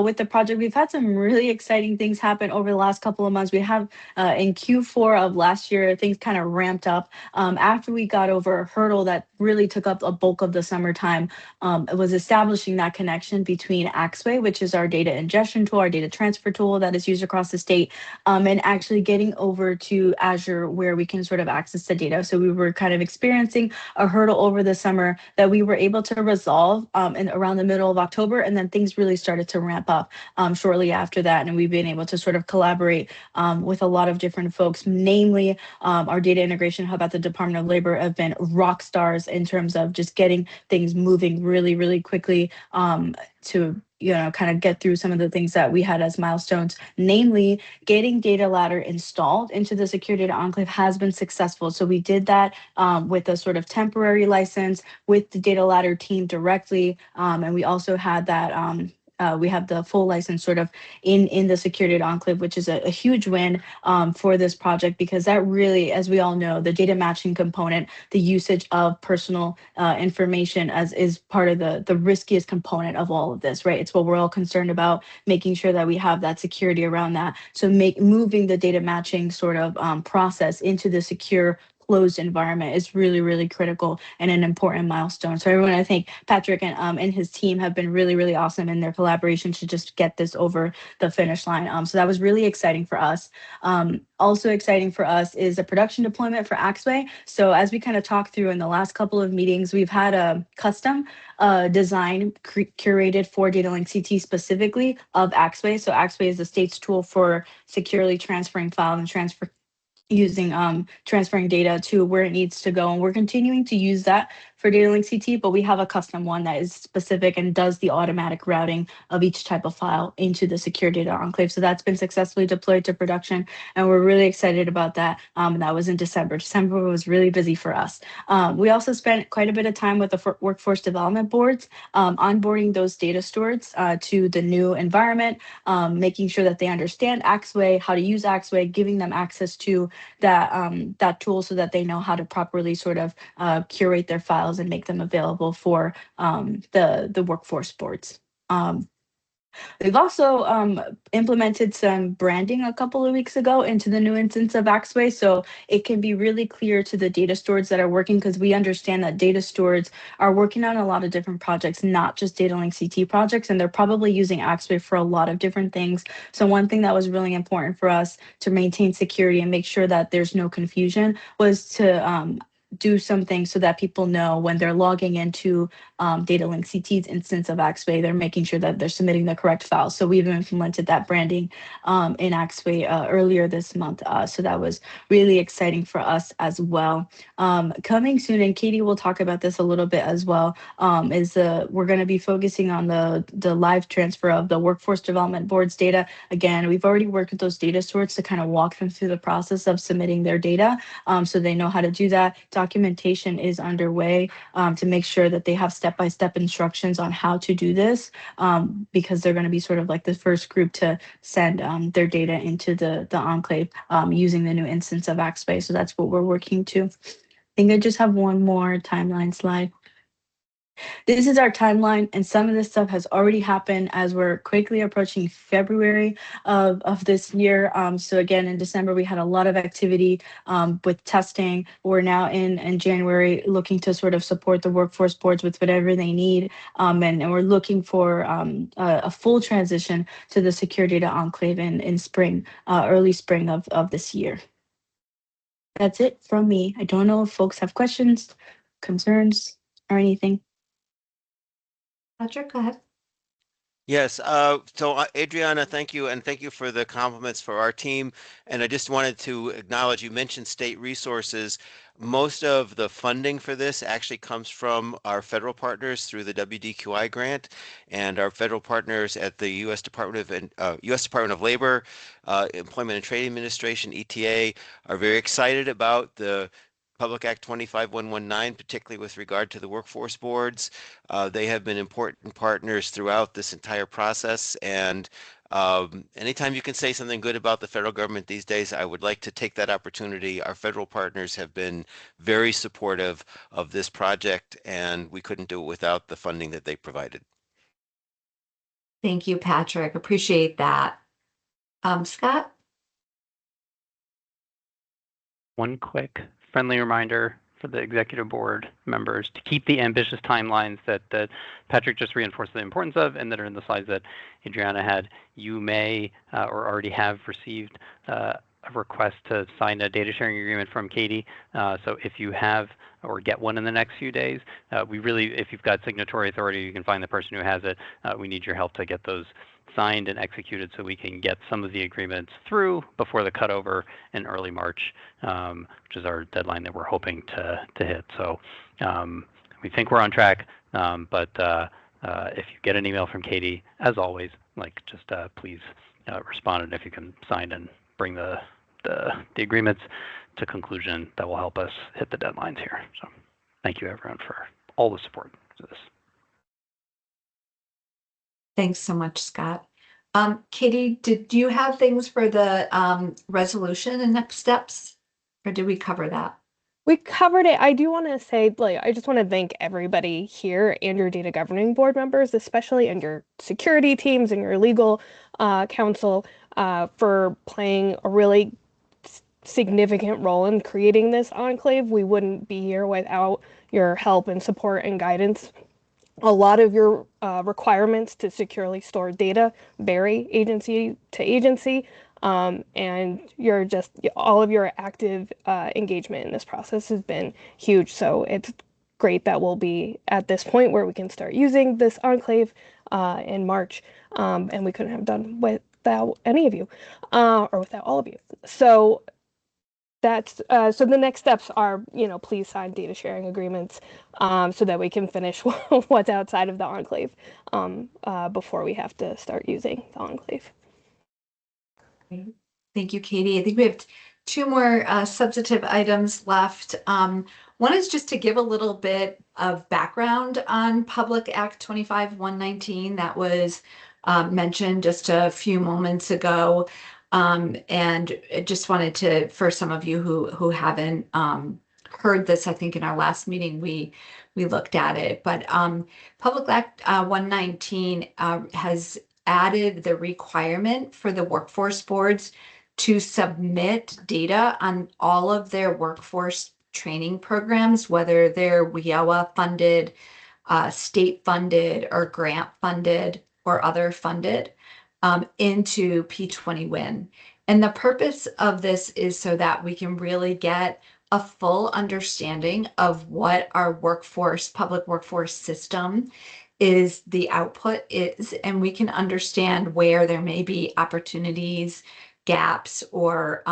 with the project. We've had some really exciting things happen over the last couple of months. We have in Q4 of last year, things kind of ramped up after we got over a hurdle that really took up a bulk of the summertime. It was establishing that connection between Axway, which is our data ingestion tool, our data transfer tool that is used across the state, and actually getting over to Azure where we can sort of access the data. So we were kind of experiencing a hurdle over the summer that we were able to resolve in around the middle of October, and then things really started to ramp up shortly after that. And we've been able to sort of collaborate with a lot of different folks, namely our data integration hub at the Department of Labor have been rock stars in terms of just getting things moving really, really quickly to kind of get through some of the things that we had as milestones, namely getting Data Ladder installed into the Secure Data Enclave has been successful. So we did that with a sort of temporary license with the Data Ladder team directly. And we also had that we have the full license sort of in the Secure Data Enclave, which is a huge win for this project, because that really, as we all know, the data matching component, the usage of personal information is part of the riskiest component of all of this, right? It's what we're all concerned about, making sure that we have that security around that. So moving the data matching sort of process into the secure closed environment is really, really critical and an important milestone. So everyone, I think Patrick and his team have been really, really awesome in their collaboration to just get this over the finish line. So that was really exciting for us. Also exciting for us is a production deployment for Axway. So as we kind of talked through in the last couple of meetings, we've had a custom design curated for DataLinkCT specifically of Axway. So Axway is the state's tool for securely transferring file and transferring data to where it needs to go. And we're continuing to use that for DataLinkCT, but we have a custom one that is specific and does the automatic routing of each type of file into the secure data enclave. So that's been successfully deployed to production, and we're really excited about that. That was in December. December was really busy for us. We also spent quite a bit of time with the workforce development boards, onboarding those data stewards to the new environment, making sure that they understand Axway, how to use Axway, giving them access to that tool so that they know how to properly sort of curate their files and make them available for the workforce boards. We've also implemented some branding a couple of weeks ago into the new instance of Axway, so it can be really clear to the data stewards that are working, because we understand that data stewards are working on a lot of different projects, not just DataLinkCT projects, and they're probably using Axway for a lot of different things. So one thing that was really important for us to maintain security and make sure that there's no confusion was to do something so that people know when they're logging into DataLinkCT's instance of Axway, they're making sure that they're submitting the correct files. So we've implemented that branding in Axway earlier this month. So that was really exciting for us as well. Coming soon, and Katie will talk about this a little bit as well, is we're going to be focusing on the live transfer of the workforce development board's data. Again, we've already worked with those data stewards to kind of walk them through the process of submitting their data, so they know how to do that. Documentation is underway to make sure that they have step-by-step instructions on how to do this, because they're going to be sort of like the first group to send their data into the enclave using the new instance of Axway. So that's what we're working to. I think I just have one more timeline slide. This is our timeline, and some of this stuff has already happened as we're quickly approaching February of this year. So again, in December, we had a lot of activity with testing. We're now in January looking to sort of support the workforce boards with whatever they need. And we're looking for a full transition to the secure data enclave in spring, early spring of this year. That's it from me. I don't know if folks have questions, concerns, or anything. Patrick, go ahead. Yes. So Adriana, thank you. And thank you for the compliments for our team. And I just wanted to acknowledge, you mentioned state resources. Most of the funding for this actually comes from our federal partners through the WDQI grant, and our federal partners at the U.S. Department of Labor, Employment and Trade Administration, ETA, are very excited about the Public Act 25119, particularly with regard to the workforce boards. They have been important partners throughout this entire process, and anytime you can say something good about the federal government these days, I would like to take that opportunity. Our federal partners have been very supportive of this project, and we couldn't do it without the funding that they provided. Thank you, Patrick. Appreciate that. Scott? One quick friendly reminder for the executive board members to keep the ambitious timelines that Patrick just reinforced the importance of, and that are in the slides that Adriana had. You may or already have received a request to sign a data sharing agreement from Katie. So if you have or get one in the next few days, if you've got signatory authority, you can find the person who has it. We need your help to get those signed and executed so we can get some of the agreements through before the cutover in early March, which is our deadline that we're hoping to hit. So we think we're on track, but if you get an email from Katie, as always, just please respond, and if you can sign and bring the agreements to conclusion, that will help us hit the deadlines here. So thank you, everyone, for all the support for this. Thanks so much, Scott. Katie, did you have things for the resolution and next steps, or did we cover that? We covered it. I do want to say, I just want to thank everybody here and your data governing board members, especially, and your security teams and your legal counsel for playing a really significant role in creating this enclave. We wouldn't be here without your help and support and guidance. A lot of your requirements to securely store data vary agency to agency, and all of your active engagement in this process has been huge. So it's great that we'll be at this point where we can start using this enclave in March, and we couldn't have done without any of you, or without all of you. So that's so the next steps are, please sign data sharing agreements so that we can finish what's outside of the enclave before we have to start using the enclave. Thank you, Katie. I think we have two more substantive items left. One is just to give a little bit of background on Public Act 25-119 that was mentioned just a few moments ago. And I just wanted to, for some of you who haven't heard this, I think in our last meeting we looked at it. But Public Act 119 has added the requirement for the workforce boards to submit data on all of their workforce training programs, whether they're WIOA funded, state funded, or grant funded, or other funded, into P20Win. And the purpose of this is so that we can really get a full understanding of what our public workforce system is, the output is, and we can understand where there may be opportunities, gaps, or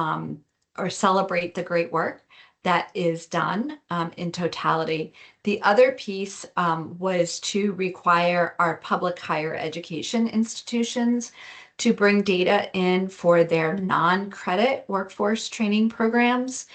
celebrate the great work that is done in totality. The other piece was to require our public higher education institutions to bring data in for their non-credit workforce training programs.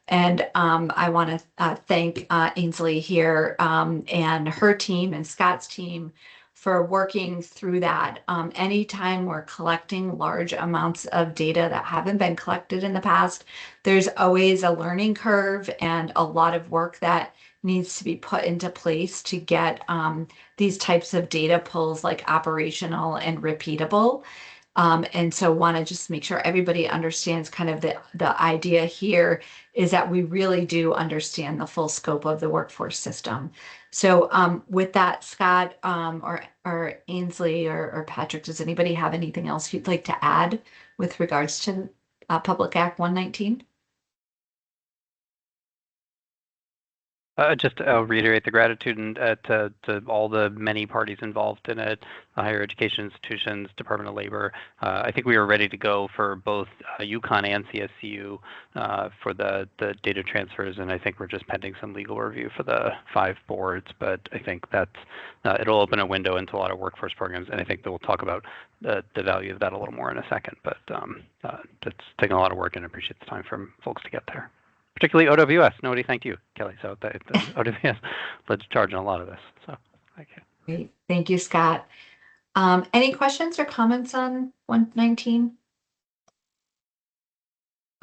And I want to thank Ainsley here and her team and Scott's team for working through that. Anytime we're collecting large amounts of data that haven't been collected in the past, there's always a learning curve and a lot of work that needs to be put into place to get these types of data pulls like operational and repeatable. And so want to just make sure everybody understands kind of the idea here is that we really do understand the full scope of the workforce system. So with that, Scott or Ainsley or Patrick, does anybody have anything else you'd like to add with regards to Public Act 119? Just reiterate the gratitude and to all the many parties involved in it, the higher education institutions, Department of Labor. I think we are ready to go for both UConn and CSCU for the data transfers, and I think we're just pending some legal review for the 5 boards. But I think that's it'll open a window into a lot of workforce programs, and I think that we'll talk about the value of that a little more in a second. But it's taken a lot of work, and I appreciate the time from folks to get there. Particularly OWS. Nobody thanked you, Kelly. So the OWS led to charge on a lot of this. So thank you. Great. Thank you, Scott. Any questions or comments on 119?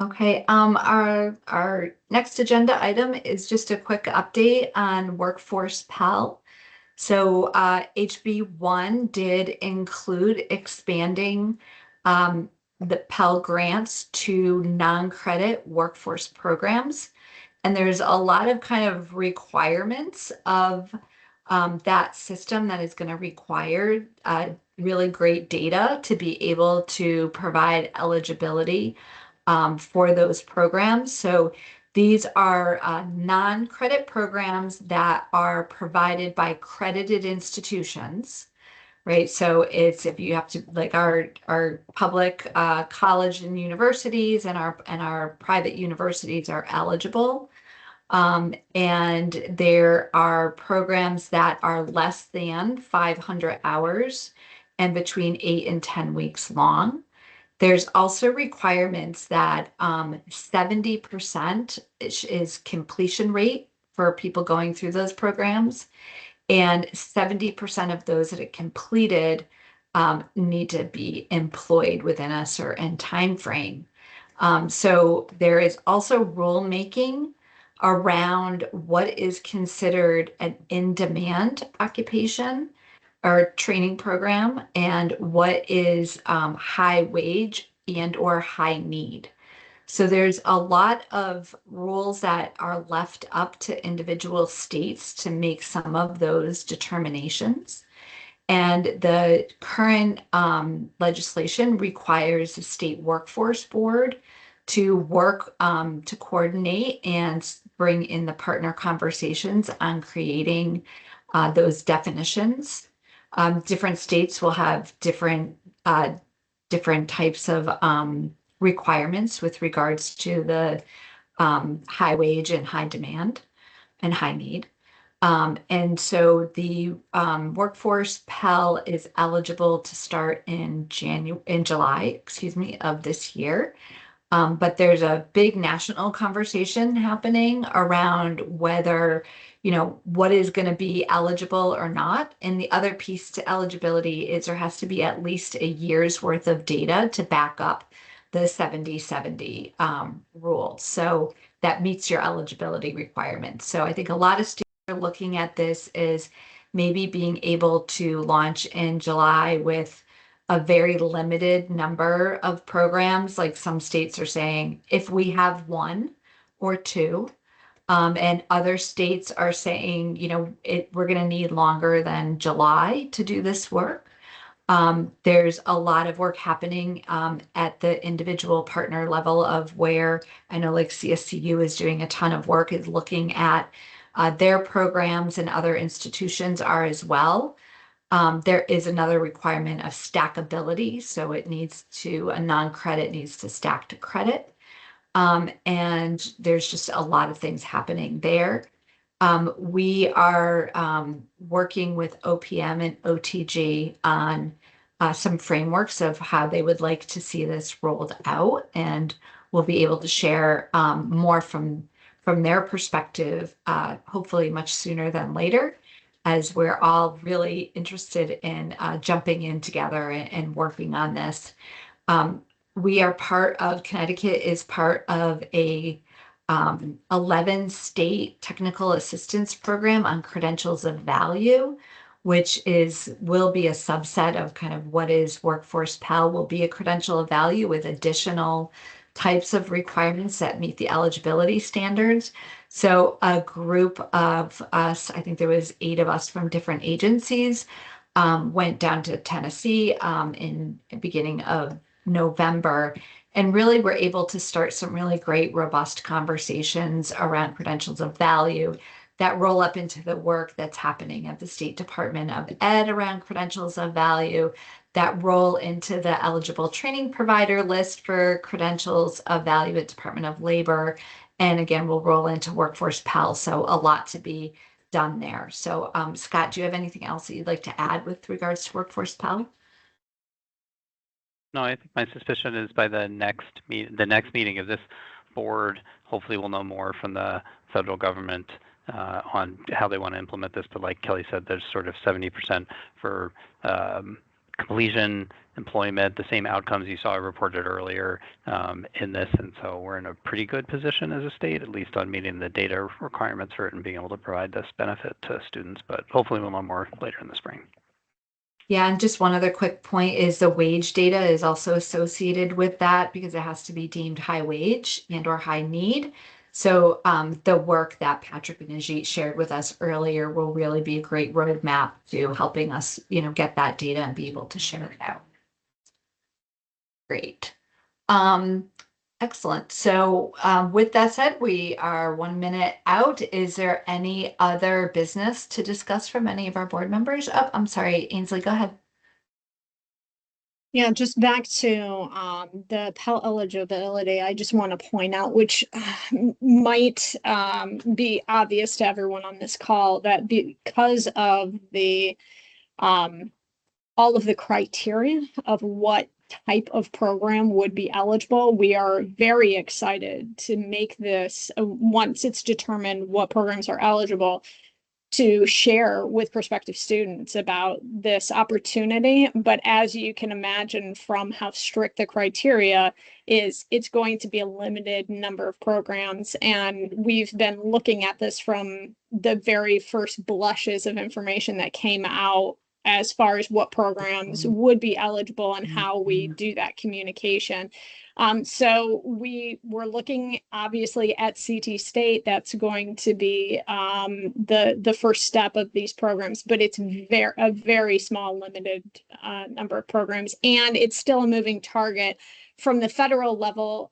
Okay. Our next agenda item is just a quick update on Workforce Pell. So HB1 did include expanding the Pell grants to non-credit workforce programs. And there's a lot of kind of requirements of that system that is going to require really great data to be able to provide eligibility for those programs. So these are non-credit programs that are provided by credited institutions. Right. So it's if you have to like our public college and universities and our private universities are eligible. And there are programs that are less than 500 hours and between 8 and 10 weeks long. There's also requirements that 70% is completion rate for people going through those programs. And 70% of those that are completed need to be employed within a certain time frame. So there is also rulemaking around what is considered an in-demand occupation or training program and what is high wage and or high need. So there's a lot of rules that are left up to individual states to make some of those determinations. And the current legislation requires the state workforce board to work to coordinate and bring in the partner conversations on creating those definitions. Different states will have different types of requirements with regards to the high wage and high demand and high need. And so the workforce Pell is eligible to start in July, excuse me, of this year. But there's a big national conversation happening around whether, what is going to be eligible or not. And the other piece to eligibility is there has to be at least a year's worth of data to back up the 70/70 rule. So that meets your eligibility requirements. So I think a lot of students are looking at this as maybe being able to launch in July with a very limited number of programs. Like some states are saying, if we have one or two, and other states are saying, we're going to need longer than July to do this work. There's a lot of work happening at the individual partner level of where I know like CSCU is doing a ton of work, is looking at their programs, and other institutions are as well. There is another requirement of stackability. So a non-credit needs to stack to credit. And there's just a lot of things happening there. We are working with OPM and OTG on some frameworks of how they would like to see this rolled out. And we'll be able to share more from their perspective, hopefully much sooner than later, as we're all really interested in jumping in together and working on this. Connecticut is part of a 11 state technical assistance program on credentials of value, which will be a subset of kind of what is Workforce Pell, will be a credential of value with additional types of requirements that meet the eligibility standards. So a group of us, I think there was 8 of us from different agencies, went down to Tennessee in the beginning of November, and really were able to start some really great, robust conversations around credentials of value that roll up into the work that's happening at the State Department of Ed around credentials of value, that roll into the eligible training provider list for credentials of value at Department of Labor. And again, we'll roll into Workforce Pell. So a lot to be done there. So Scott, do you have anything else that you'd like to add with regards to Workforce Pell? No, I think my suspicion is by the next meeting of this board, hopefully we'll know more from the federal government on how they want to implement this. But like Kelly said, there's sort of 70% for completion, employment, the same outcomes you saw reported earlier in this. And so we're in a pretty good position as a state, at least on meeting the data requirements for it and being able to provide this benefit to students. But hopefully we'll know more later in the spring. Yeah, and just one other quick point is the wage data is also associated with that because it has to be deemed high wage and or high need. So the work that Patrick and Ajit shared with us earlier will really be a great roadmap to helping us, get that data and be able to share it out. Great. Excellent. So with that said, we are 1 minute out. Is there any other business to discuss from any of our board members? Oh, I'm sorry, Ainsley, go ahead. Yeah, just back to the Pell eligibility, I just want to point out, which might be obvious to everyone on this call, that because of the all of the criteria of what type of program would be eligible, we are very excited to make this, once it's determined what programs are eligible, to share with prospective students about this opportunity. But as you can imagine from how strict the criteria is, it's going to be a limited number of programs. And we've been looking at this from the very first blushes of information that came out as far as what programs would be eligible and how we do that communication. So we were looking obviously at CT State. That's going to be the first step of these programs, but it's a very small, limited number of programs, and it's still a moving target. From the federal level,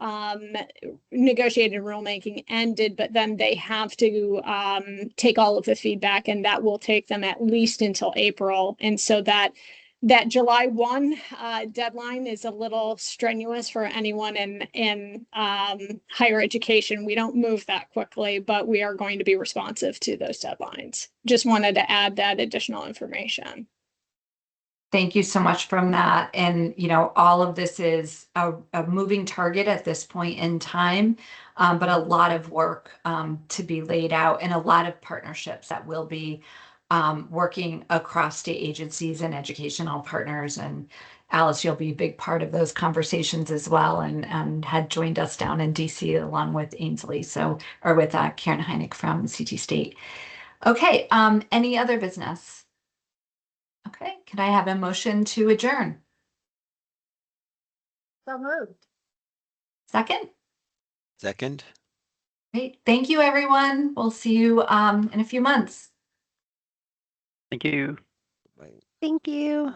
negotiated rulemaking ended, but then they have to take all of the feedback, and that will take them at least until April. And so that that July 1 deadline is a little strenuous for anyone in higher education. We don't move that quickly, but we are going to be responsive to those deadlines. Just wanted to add that additional information. Thank you so much from that. And, you know, all of this is a moving target at this point in time, but a lot of work to be laid out and a lot of partnerships that will be working across state agencies and educational partners. And Alice, you'll be a big part of those conversations as well, and had joined us down in DC along with Ainsley, or with Karen Heineck from CT State. Okay, any other business? Okay, can I have a motion to adjourn? So moved. Second? Second. Great, thank you, everyone. We'll see you in a few months. Thank you. Right. Thank you.